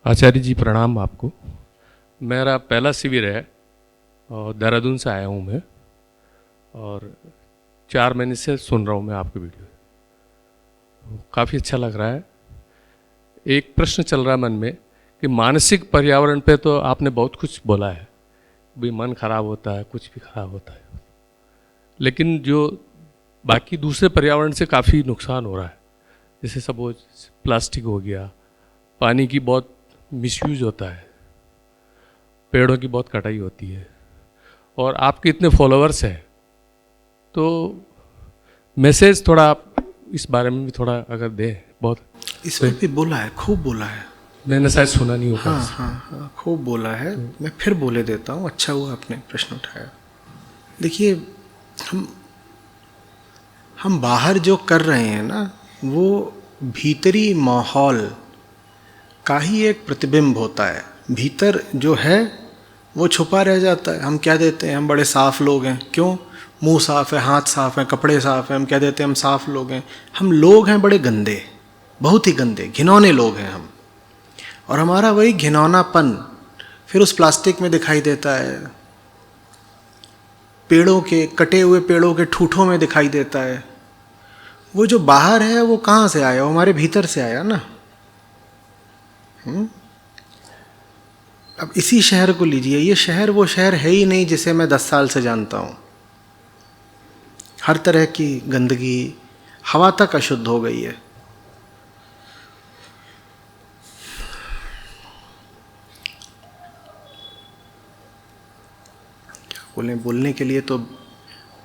आचार्य जी प्रणाम आपको। मेरा पहला शिविर है और देहरादून से आया हूँ मैं, और 4 महीने से सुन रहा हूँ मैं आपकी वीडियो। काफ़ी अच्छा लग रहा है। एक प्रश्न चल रहा है मन में कि मानसिक पर्यावरण पे तो आपने बहुत कुछ बोला है, भी मन खराब होता है, कुछ भी खराब होता है, लेकिन जो बाकी दूसरे पर्यावरण से काफ़ी नुकसान हो रहा है, जैसे सपोज प्लास्टिक हो गया, पानी की बहुत मिसयूज होता है, पेड़ों की बहुत कटाई होती है, और आपके इतने फॉलोअर्स हैं, तो मैसेज थोड़ा आप इस बारे में भी थोड़ा अगर दें। बहुत इस पर भी बोला है, खूब बोला है। मैंने शायद सुना नहीं होगा। हाँ हाँ हाँ, खूब बोला है। मैं फिर बोले देता हूँ। अच्छा हुआ आपने प्रश्न उठाया। देखिए, हम बाहर जो कर रहे हैं ना, वो भीतरी माहौल का ही एक प्रतिबिंब होता है। भीतर जो है वो छुपा रह जाता है। हम क्या देते हैं, हम बड़े साफ लोग हैं। क्यों? मुंह साफ है, हाथ साफ है, कपड़े साफ हैं, हम क्या देते हैं, हम साफ लोग हैं। हम लोग हैं बड़े गंदे, बहुत ही गंदे, घिनौने लोग हैं हम। और हमारा वही घिनौनापन फिर उस प्लास्टिक में दिखाई देता है, पेड़ों के, कटे हुए पेड़ों के ठूठों में दिखाई देता है। वो जो बाहर है वो कहाँ से आया? वो हमारे भीतर से आया ना। अब इसी शहर को लीजिए। ये शहर वो शहर है ही नहीं जिसे मैं 10 साल से जानता हूँ। हर तरह की गंदगी, हवा तक अशुद्ध हो गई है। बोलने के लिए तो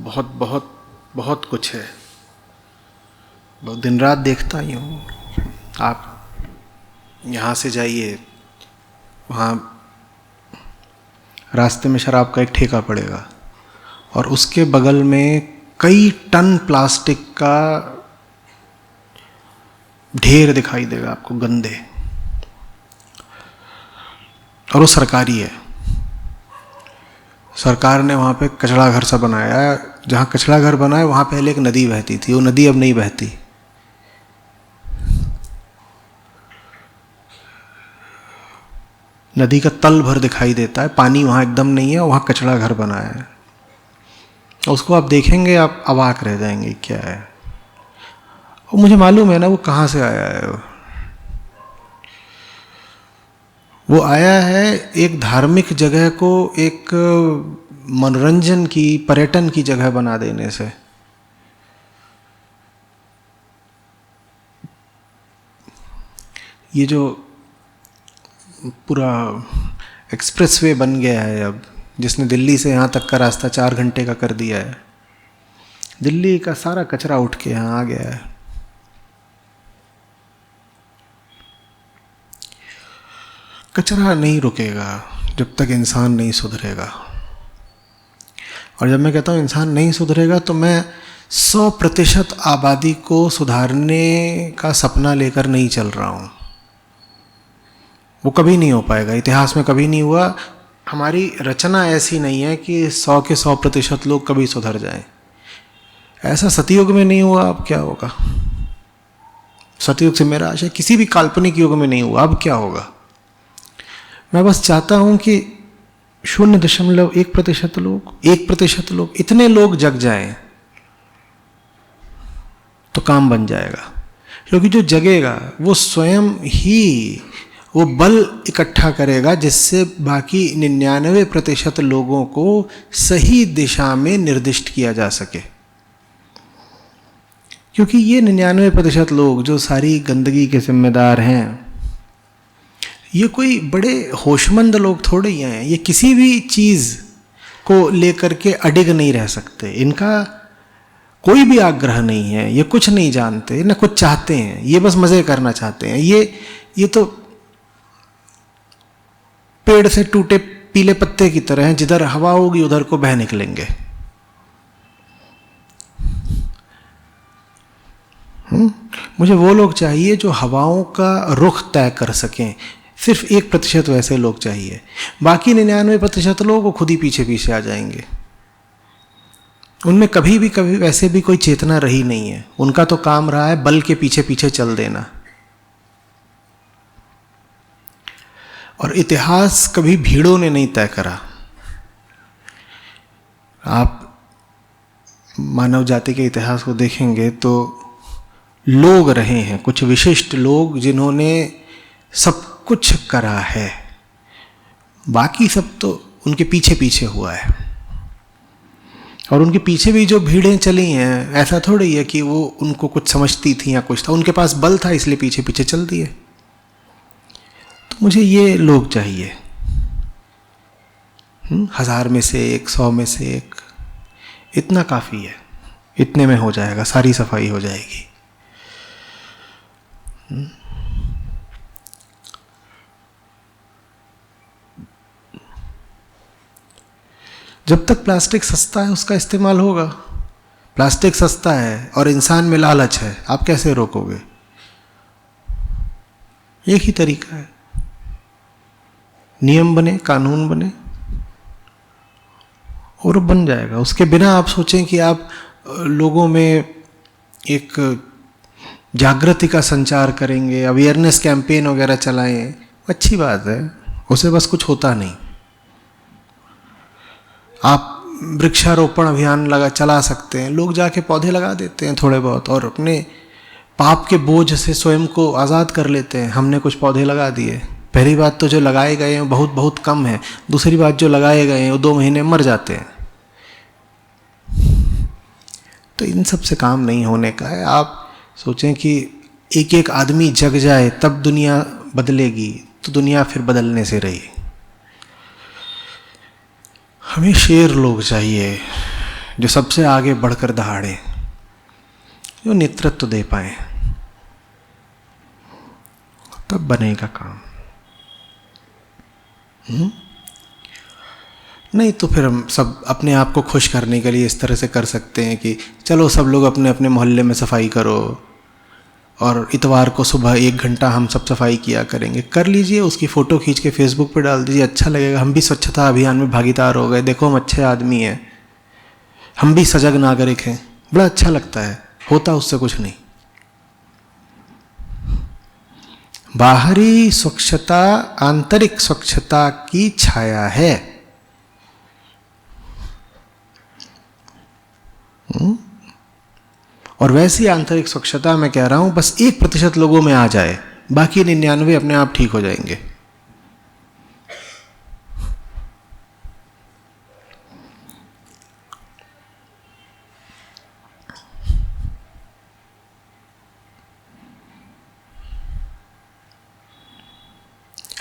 बहुत बहुत बहुत कुछ है। बहुत दिन रात देखता ही हूँ। आप यहाँ से जाइए, वहाँ रास्ते में शराब का एक ठेका पड़ेगा, और उसके बगल में कई टन प्लास्टिक का ढेर दिखाई देगा आपको, गंदे। और वो सरकारी है। सरकार ने वहाँ पे कचरा घर सा बनाया है। जहाँ कचरा घर बना है वहाँ पहले एक नदी बहती थी, वो नदी अब नहीं बहती। नदी का तल भर दिखाई देता है, पानी वहाँ एकदम नहीं है, वहाँ कचरा घर बना है। उसको आप देखेंगे, आप अवाक रह जाएंगे, क्या है। और मुझे मालूम है ना वो कहाँ से आया है। वो आया है एक धार्मिक जगह को एक मनोरंजन की, पर्यटन की जगह बना देने से। ये जो पूरा एक्सप्रेसवे बन गया है अब, जिसने दिल्ली से यहाँ तक का रास्ता 4 घंटे का कर दिया है, दिल्ली का सारा कचरा उठ के यहाँ आ गया है। कचरा नहीं रुकेगा जब तक इंसान नहीं सुधरेगा। और जब मैं कहता हूँ इंसान नहीं सुधरेगा, तो मैं 100% आबादी को सुधारने का सपना लेकर नहीं चल रहा हूँ। वो कभी नहीं हो पाएगा, इतिहास में कभी नहीं हुआ। हमारी रचना ऐसी नहीं है कि 100 के 100% लोग कभी सुधर जाएं। ऐसा सतयुग में नहीं हुआ, अब क्या होगा? सतयुग से मेरा आशय किसी भी काल्पनिक युग में नहीं हुआ, अब क्या होगा? मैं बस चाहता हूं कि 0.1% लोग, 1% लोग, इतने लोग जग जाएं तो काम बन जाएगा। क्योंकि जो जगेगा वो स्वयं ही वो बल इकट्ठा करेगा जिससे बाकी 99% लोगों को सही दिशा में निर्दिष्ट किया जा सके। क्योंकि ये 99% लोग जो सारी गंदगी के जिम्मेदार हैं, ये कोई बड़े होशमंद लोग थोड़े ही हैं। ये किसी भी चीज़ को लेकर के अडिग नहीं रह सकते। इनका कोई भी आग्रह नहीं है, ये कुछ नहीं जानते, न कुछ चाहते हैं, ये बस मज़े करना चाहते हैं। ये तो पेड़ से टूटे पीले पत्ते की तरह हैं, जिधर हवा होगी उधर को बह निकलेंगे। मुझे वो लोग चाहिए जो हवाओं का रुख तय कर सकें। सिर्फ 1% वैसे लोग चाहिए। बाकी 99% लोग वो खुद ही पीछे पीछे आ जाएंगे। उनमें कभी वैसे भी कोई चेतना रही नहीं है। उनका तो काम रहा है बल के पीछे पीछे चल देना। और इतिहास कभी भीड़ों ने नहीं तय करा। आप मानव जाति के इतिहास को देखेंगे तो लोग रहे हैं, कुछ विशिष्ट लोग जिन्होंने सब कुछ करा है, बाकी सब तो उनके पीछे पीछे हुआ है। और उनके पीछे भी जो भीड़ें चली हैं, ऐसा थोड़ी है कि वो उनको कुछ समझती थी या कुछ था, उनके पास बल था इसलिए पीछे पीछे चल दिए। तो मुझे ये लोग चाहिए, 1000 में से एक, 100 में से एक, इतना काफ़ी है। इतने में हो जाएगा, सारी सफाई हो जाएगी। जब तक प्लास्टिक सस्ता है उसका इस्तेमाल होगा। प्लास्टिक सस्ता है और इंसान में लालच है, आप कैसे रोकोगे? एक ही तरीका है, नियम बने, कानून बने और बन जाएगा। उसके बिना आप सोचें कि आप लोगों में एक जागृति का संचार करेंगे, अवेयरनेस कैंपेन वगैरह चलाएं, अच्छी बात है, उसे बस कुछ होता नहीं। आप वृक्षारोपण अभियान चला सकते हैं, लोग जाके पौधे लगा देते हैं थोड़े बहुत और अपने पाप के बोझ से स्वयं को आज़ाद कर लेते हैं। हमने कुछ पौधे लगा दिए, पहली बात तो जो लगाए गए हैं बहुत बहुत कम है, दूसरी बात जो लगाए गए हैं वो 2 महीने मर जाते हैं। तो इन सब से काम नहीं होने का है। आप सोचें कि एक एक आदमी जग जाए तब दुनिया बदलेगी, तो दुनिया फिर बदलने से रही। हमें शेर लोग चाहिए जो सबसे आगे बढ़कर दहाड़े, जो नेतृत्व दे पाए, तब बनेगा काम। नहीं तो फिर हम सब अपने आप को खुश करने के लिए इस तरह से कर सकते हैं कि चलो सब लोग अपने अपने मोहल्ले में सफाई करो और इतवार को सुबह 1 घंटा हम सब सफाई किया करेंगे। कर लीजिए, उसकी फ़ोटो खींच के फेसबुक पे डाल दीजिए, अच्छा लगेगा। हम भी स्वच्छता अभियान में भागीदार हो गए, देखो हम अच्छे आदमी हैं, हम भी सजग नागरिक हैं, बड़ा अच्छा लगता है। होता उससे कुछ नहीं। बाहरी स्वच्छता आंतरिक स्वच्छता की छाया है। और वैसी आंतरिक स्वच्छता मैं कह रहा हूं बस 1% लोगों में आ जाए, बाकी 99 अपने आप ठीक हो जाएंगे।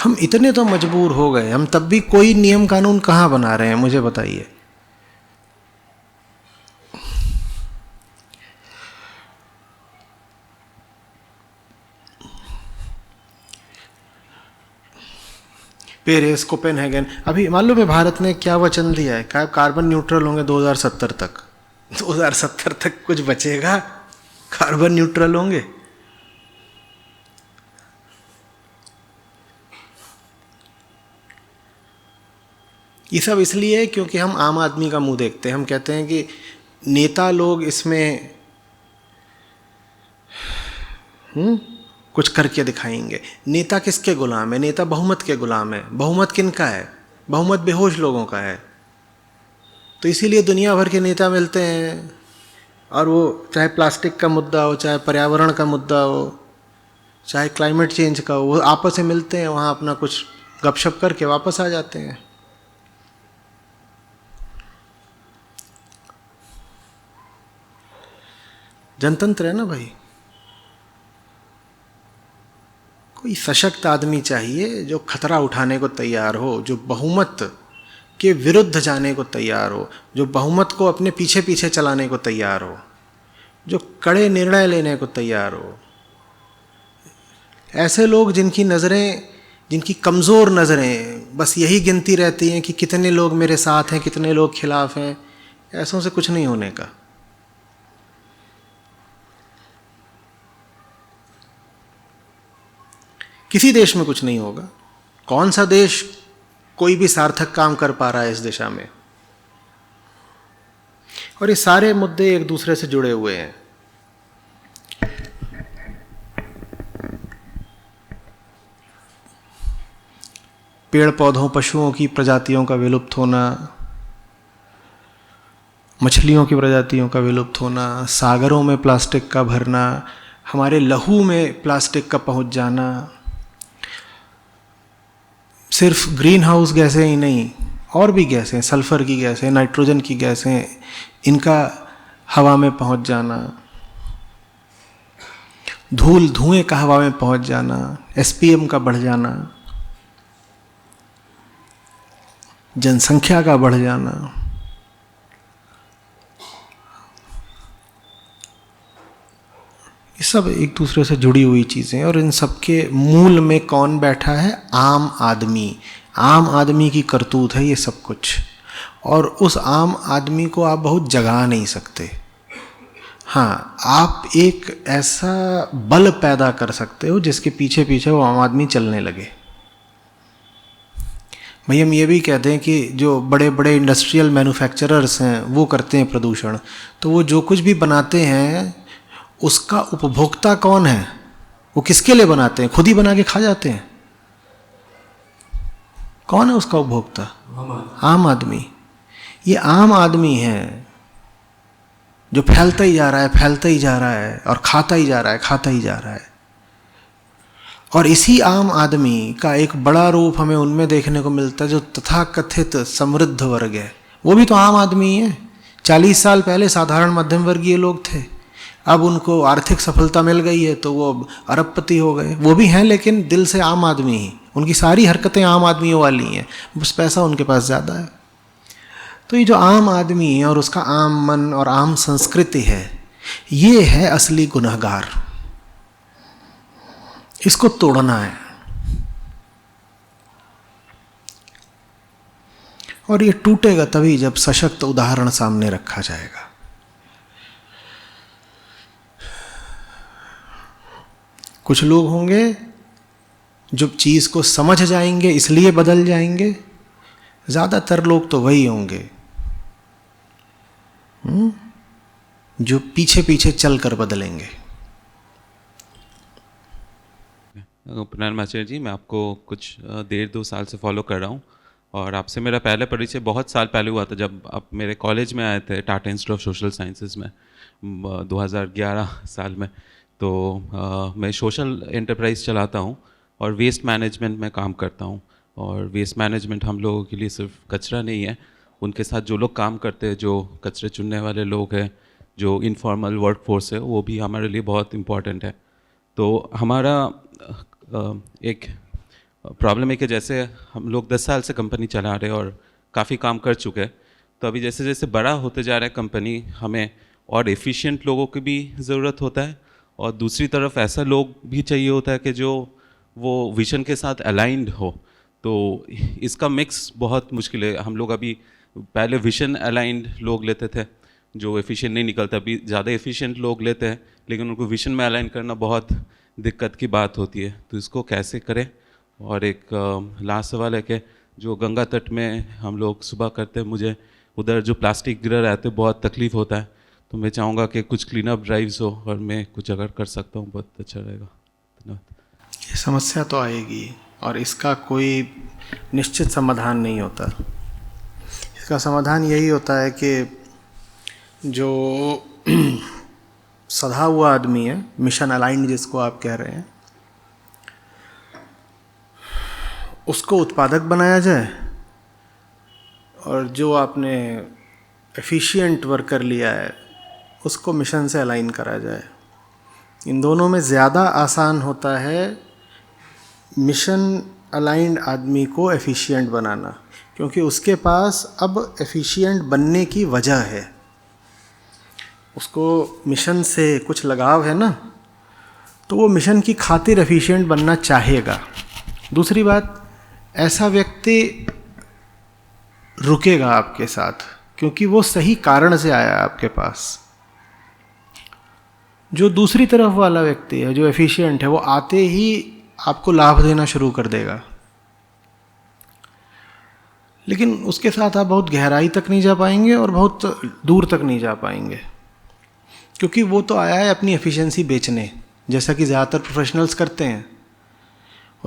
हम इतने तो मजबूर हो गए, हम तब भी कोई नियम कानून कहां बना रहे हैं, मुझे बताइए। पेरिस, कोपेनहेगन, अभी मालूम है भारत ने क्या वचन दिया है, क्या कार्बन न्यूट्रल होंगे 2070 तक। 2070 तक कुछ बचेगा? कार्बन न्यूट्रल होंगे? ये सब इसलिए क्योंकि हम आम आदमी का मुंह देखते हैं। हम कहते हैं कि नेता लोग इसमें कुछ करके दिखाएंगे। नेता किसके गुलाम है? नेता बहुमत के गुलाम है। बहुमत किनका है? बहुमत बेहोश लोगों का है। तो इसीलिए दुनिया भर के नेता मिलते हैं, और वो चाहे प्लास्टिक का मुद्दा हो, चाहे पर्यावरण का मुद्दा हो, चाहे क्लाइमेट चेंज का हो, वो आपस में मिलते हैं, वहाँ अपना कुछ गपशप करके वापस आ जाते हैं। जनतंत्र है ना भाई। कोई सशक्त आदमी चाहिए जो खतरा उठाने को तैयार हो, जो बहुमत के विरुद्ध जाने को तैयार हो, जो बहुमत को अपने पीछे पीछे चलाने को तैयार हो, जो कड़े निर्णय लेने को तैयार हो। ऐसे लोग जिनकी नज़रें, जिनकी कमज़ोर नज़रें बस यही गिनती रहती हैं कि कितने लोग मेरे साथ हैं, कितने लोग खिलाफ हैं, ऐसों से कुछ नहीं होने का। किसी देश में कुछ नहीं होगा। कौन सा देश कोई भी सार्थक काम कर पा रहा है इस दिशा में? और ये सारे मुद्दे एक दूसरे से जुड़े हुए हैं। पेड़ पौधों पशुओं की प्रजातियों का विलुप्त होना, मछलियों की प्रजातियों का विलुप्त होना, सागरों में प्लास्टिक का भरना, हमारे लहू में प्लास्टिक का पहुंच जाना, सिर्फ ग्रीन हाउस गैसें ही नहीं और भी गैसें, सल्फर की गैसें, नाइट्रोजन की गैसें, इनका हवा में पहुंच जाना, धुएं का हवा में पहुंच जाना, एसपीएम का बढ़ जाना, जनसंख्या का बढ़ जाना, ये सब एक दूसरे से जुड़ी हुई चीज़ें। और इन सब के मूल में कौन बैठा है? आम आदमी। आम आदमी की करतूत है ये सब कुछ, और उस आम आदमी को आप बहुत जगा नहीं सकते। हाँ, आप एक ऐसा बल पैदा कर सकते हो जिसके पीछे पीछे वो आम आदमी चलने लगे। भाई हम ये भी कहते हैं कि जो बड़े बड़े इंडस्ट्रियल मैन्युफैक्चरर्स हैं वो करते हैं प्रदूषण, तो वो जो कुछ भी बनाते हैं उसका उपभोक्ता कौन है? वो किसके लिए बनाते हैं? खुद ही बना के खा जाते हैं। कौन है उसका उपभोक्ता? आम आदमी। ये आम आदमी है जो फैलता ही जा रहा है, फैलता ही जा रहा है, और खाता ही जा रहा है, खाता ही जा रहा है। और इसी आम आदमी का एक बड़ा रूप हमें उनमें देखने को मिलता है जो तथाकथित समृद्ध वर्ग है। वो भी तो आम आदमी है। 40 साल पहले साधारण मध्यम वर्गीय लोग थे, अब उनको आर्थिक सफलता मिल गई है तो वो अरबपति हो गए। वो भी हैं लेकिन दिल से आम आदमी ही, उनकी सारी हरकतें आम आदमियों वाली हैं, बस पैसा उनके पास ज़्यादा है। तो ये जो आम आदमी है और उसका आम मन और आम संस्कृति है, ये है असली गुनहगार। इसको तोड़ना है, और ये टूटेगा तभी जब सशक्त उदाहरण सामने रखा जाएगा। कुछ लोग होंगे जो चीज़ को समझ जाएंगे इसलिए बदल जाएंगे, ज़्यादातर लोग तो वही होंगे जो पीछे पीछे चल कर बदलेंगे। पुनर्नवा आचार्य जी, मैं आपको कुछ 1.5-2 साल से फॉलो कर रहा हूँ, और आपसे मेरा पहले परिचय बहुत साल पहले हुआ था जब आप मेरे कॉलेज में आए थे, Tata institute of social sciences में 2011 साल में। तो मैं सोशल एंटरप्राइज चलाता हूँ और वेस्ट मैनेजमेंट में काम करता हूँ। और वेस्ट मैनेजमेंट हम लोगों के लिए सिर्फ कचरा नहीं है, उनके साथ जो लोग काम करते हैं, जो कचरे चुनने वाले लोग हैं, जो इनफॉर्मल वर्क फोर्स है, वो भी हमारे लिए बहुत इम्पॉर्टेंट है। तो हमारा एक प्रॉब्लम है कि जैसे हम लोग 10 साल से कंपनी चला रहे और काफ़ी काम कर चुके हैं, तो अभी जैसे जैसे बड़ा होते जा रहा है कंपनी, हमें और एफिशिएंट लोगों की भी ज़रूरत होता है, और दूसरी तरफ ऐसा लोग भी चाहिए होता है कि जो वो विजन के साथ अलाइंड हो। तो इसका मिक्स बहुत मुश्किल है। हम लोग अभी पहले विजन अलाइंड लोग लेते थे जो एफिशिएंट नहीं निकलता, अभी ज़्यादा एफिशिएंट लोग लेते हैं लेकिन उनको विजन में अलाइन करना बहुत दिक्कत की बात होती है। तो इसको कैसे करें? और एक लास्ट सवाल है कि जो गंगा तट में हम लोग सुबह करते हैं, मुझे उधर जो प्लास्टिक गिरा रहते बहुत तकलीफ़ होता है, तो मैं चाहूँगा कि कुछ क्लीन अप ड्राइव्स हो और मैं कुछ अगर कर सकता हूँ बहुत अच्छा रहेगा। धन्यवाद। ये समस्या तो आएगी और इसका कोई निश्चित समाधान नहीं होता। इसका समाधान यही होता है कि जो सधा हुआ आदमी है, मिशन अलाइंड जिसको आप कह रहे हैं, उसको उत्पादक बनाया जाए, और जो आपने एफिशिएंट वर्कर लिया है उसको मिशन से अलाइन करा जाए। इन दोनों में ज़्यादा आसान होता है मिशन अलाइंड आदमी को एफिशिएंट बनाना, क्योंकि उसके पास अब एफिशिएंट बनने की वजह है। उसको मिशन से कुछ लगाव है ना, तो वो मिशन की खातिर एफिशिएंट बनना चाहेगा। दूसरी बात, ऐसा व्यक्ति रुकेगा आपके साथ क्योंकि वो सही कारण से आया आपके पास। जो दूसरी तरफ वाला व्यक्ति है, जो एफिशिएंट है, वो आते ही आपको लाभ देना शुरू कर देगा, लेकिन उसके साथ आप बहुत गहराई तक नहीं जा पाएंगे और बहुत दूर तक नहीं जा पाएंगे, क्योंकि वो तो आया है अपनी एफिशिएंसी बेचने, जैसा कि ज़्यादातर प्रोफेशनल्स करते हैं।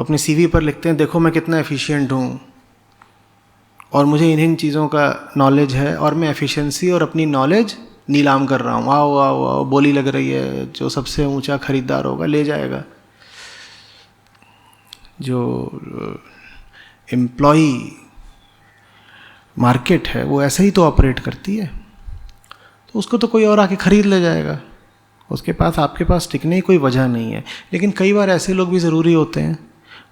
वो अपने सीवी पर लिखते हैं देखो मैं कितना एफिशिएंट हूँ और मुझे इन चीज़ों का नॉलेज है और मैं एफिशिएंसी और अपनी नॉलेज नीलाम कर रहा हूँ। आओ आओ आओ, बोली लग रही है, जो सबसे ऊंचा खरीदार होगा ले जाएगा। जो एम्प्लॉई मार्केट है वो ऐसे ही तो ऑपरेट करती है, तो उसको तो कोई और आके ख़रीद ले जाएगा, उसके पास आपके पास टिकने की कोई वजह नहीं है। लेकिन कई बार ऐसे लोग भी ज़रूरी होते हैं,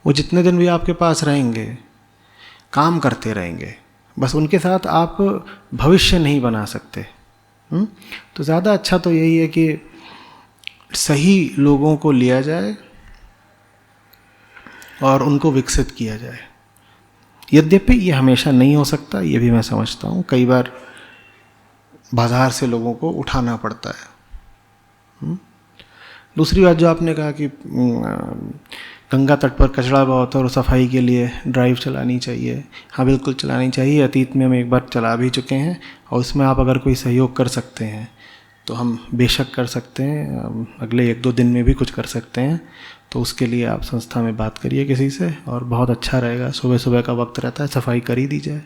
वो जितने दिन भी आपके पास रहेंगे काम करते रहेंगे, बस उनके साथ आप भविष्य नहीं बना सकते। तो ज़्यादा अच्छा तो यही है कि सही लोगों को लिया जाए और उनको विकसित किया जाए। यद्यपि ये हमेशा नहीं हो सकता, ये भी मैं समझता हूँ, कई बार बाज़ार से लोगों को उठाना पड़ता है। दूसरी बात जो आपने कहा कि गंगा तट पर कचरा बहुत है और सफाई के लिए ड्राइव चलानी चाहिए, हाँ बिल्कुल चलानी चाहिए। अतीत में हम एक बार चला भी चुके हैं और उसमें आप अगर कोई सहयोग कर सकते हैं तो हम बेशक कर सकते हैं, अगले 1-2 दिन में भी कुछ कर सकते हैं। तो उसके लिए आप संस्था में बात करिए किसी से और बहुत अच्छा रहेगा। सुबह सुबह का वक्त रहता है, सफाई कर ही दी जाए।